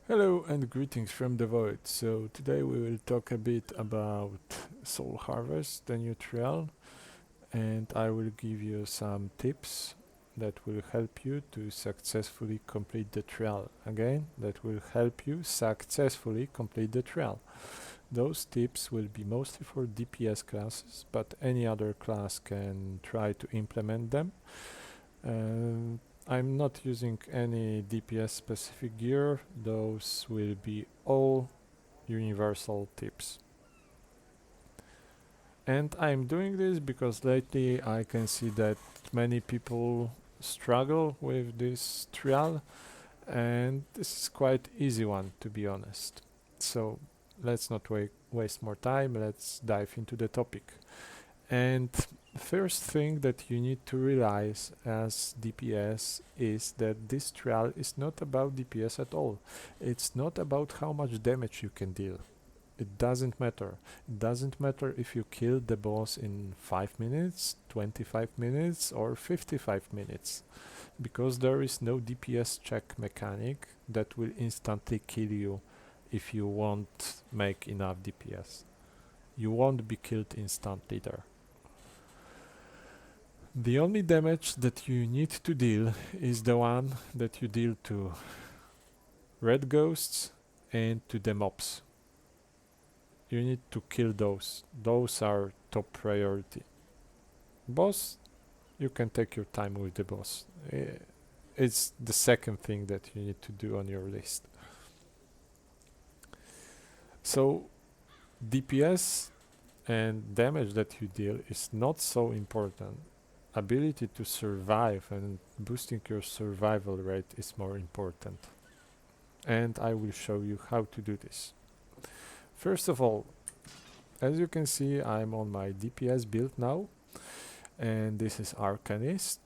Hello and greetings from the void. So today we will talk a bit about Soul Harvest, the new trial, and I will give you some tips that will help you to successfully complete the trial. Again, that will help you successfully complete the trial. Those tips will be mostly for DPS classes, but any other class can try to implement them. I'm not using any DPS specific gear, those will be all universal tips. And I'm doing this because lately I can see that many people struggle with this trial, and this is quite easy one, to be honest. So let's not waste more time, let's dive into the topic. And first thing that you need to realize as DPS is that this trial is not about DPS at all. It's not about how much damage you can deal. It doesn't matter. It doesn't matter if you kill the boss in 5 minutes, 25 minutes, or 55 minutes, because there is no DPS check mechanic that will instantly kill you if you won't make enough DPS. You won't be killed instantly there. The only damage that you need to deal is the one that you deal to red ghosts and to the mobs. You need to kill those. Those are top priority. Boss, you can take your time with the boss. It's the second thing that you need to do on your list. So DPS and damage that you deal is not so important. Ability to survive and boosting your survival rate is more important. And I will show you how to do this. First of all, as you can see, I'm on my DPS build now, and this is Arcanist.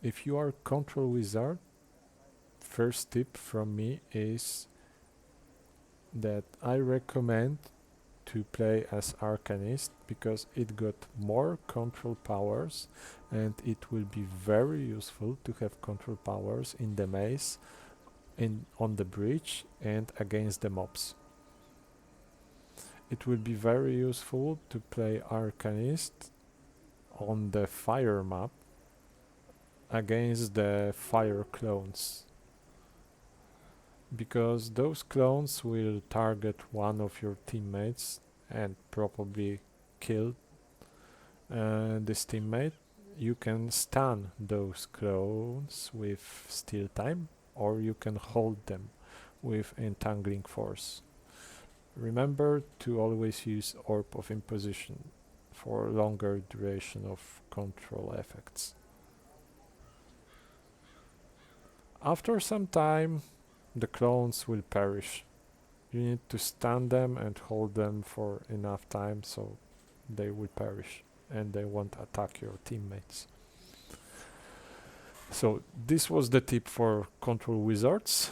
If you are Control Wizard, first tip from me is that I recommend to play as Arcanist because it got more control powers, and it will be very useful to have control powers in the maze, on the bridge, and against the mobs. It will be very useful to play Arcanist on the fire map against the fire clones, because those clones will target one of your teammates and probably kill this teammate. You can stun those clones with steal time, or you can hold them with entangling force. Remember to always use Orb of Imposition for longer duration of control effects. After some time, the clones will perish. You need to stun them and hold them for enough time so they will perish and they won't attack your teammates. So this was the tip for control wizards,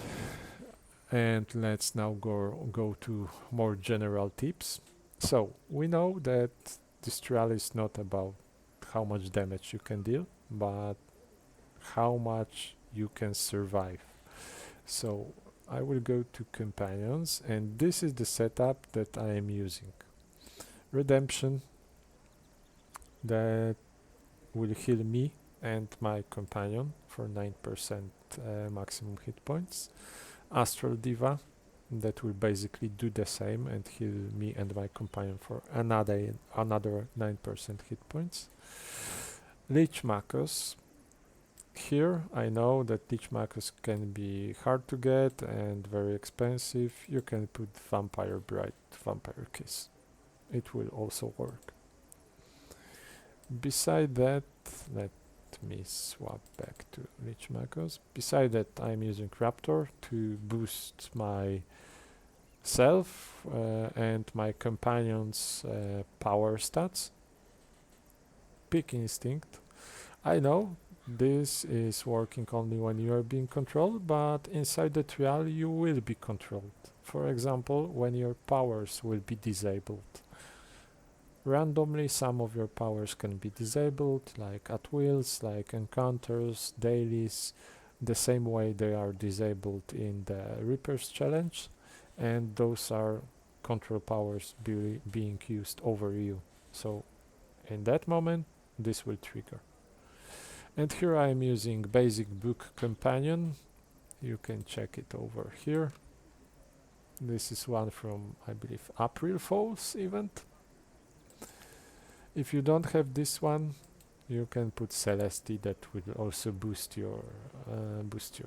and let's now go to more general tips. So we know that this trial is not about how much damage you can deal, but how much you can survive. So I will go to companions, and this is the setup that I am using. Redemption, that will heal me and my companion for 9% maximum hit points. Astral Diva, that will basically do the same and heal me and my companion for another 9% hit points. Lich Makos. Here I know that Lich Makos can be hard to get and very expensive. You can put Vampire Bright, Vampire Kiss. It will also work. Beside that, let me swap back to Lich Makos. Beside that, I'm using Raptor to boost my self and my companion's power stats. Peak Instinct. I know this is working only when you are being controlled, but inside the trial you will be controlled. For example, when your powers will be disabled. Randomly, some of your powers can be disabled, like at wills, like encounters, dailies, the same way they are disabled in the Reaper's challenge, and those are control powers being used over you. So in that moment, this will trigger. And here I am using basic book companion. You can check it over here. This is one from, I believe, April Fool's event. If you don't have this one, you can put Celeste. That will also boost your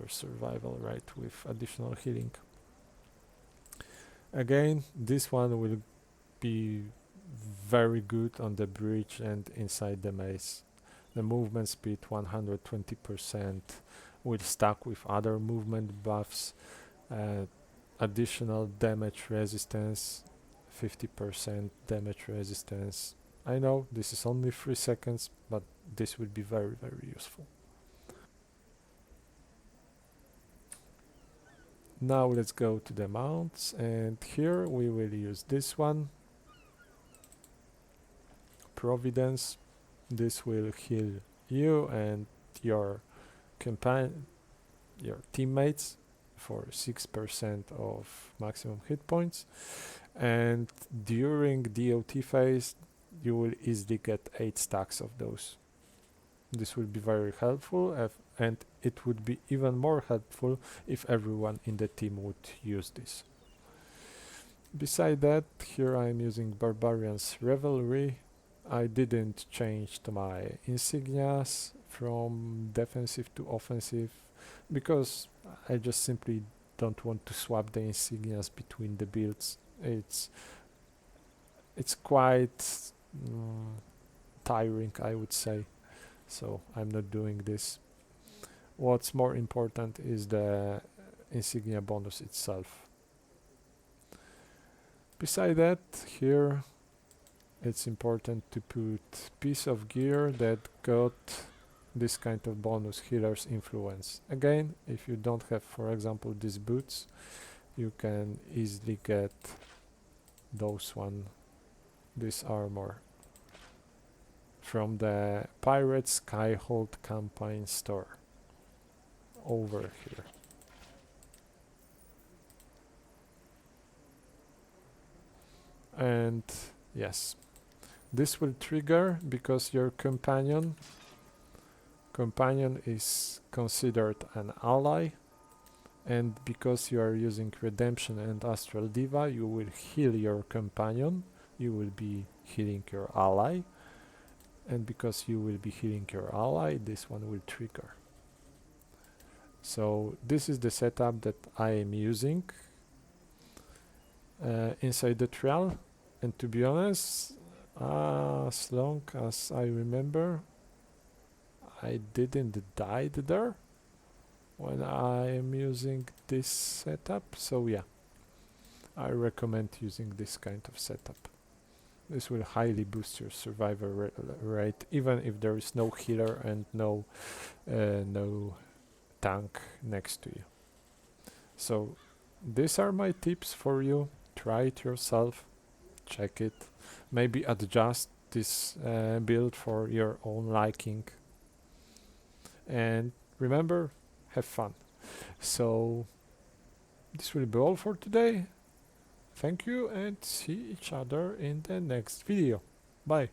survival rate with additional healing. Again, this one will be very good on the bridge and inside the maze. The movement speed 120% will stack with other movement buffs, additional damage resistance, 50% damage resistance. I know this is only 3 seconds, but this will be very, very useful. Now let's go to the mounts, and here we will use this one, Providence. This will heal you and your teammates for 6% of maximum hit points, and during DOT phase you will easily get 8 stacks of those. This will be very helpful, and it would be even more helpful if everyone in the team would use this. Beside that, here I am using Barbarian's Revelry. I didn't change to my insignias from defensive to offensive because I just simply don't want to swap the insignias between the builds. It's quite tiring, I would say, so I'm not doing this. What's more important is the insignia bonus itself. Beside that, here it's important to put piece of gear that got this kind of bonus healer's influence. Again, if you don't have, for example, these boots, you can easily get this armor from the Pirate Skyhold campaign store over here. And yes, this will trigger because your companion is considered an ally, and because you are using Redemption and Astral Diva, you will heal your companion, you will be healing your ally, and because you will be healing your ally, this one will trigger. So this is the setup that I am using inside the trial, and to be honest, as long as I remember, I didn't die there when I am using this setup, so yeah, I recommend using this kind of setup. This will highly boost your survivor rate, even if there is no healer and no tank next to you. So these are my tips for you. Try it yourself, check it, maybe adjust this build for your own liking, and remember, have fun. So this will be all for today. Thank you, and see each other in the next video. Bye.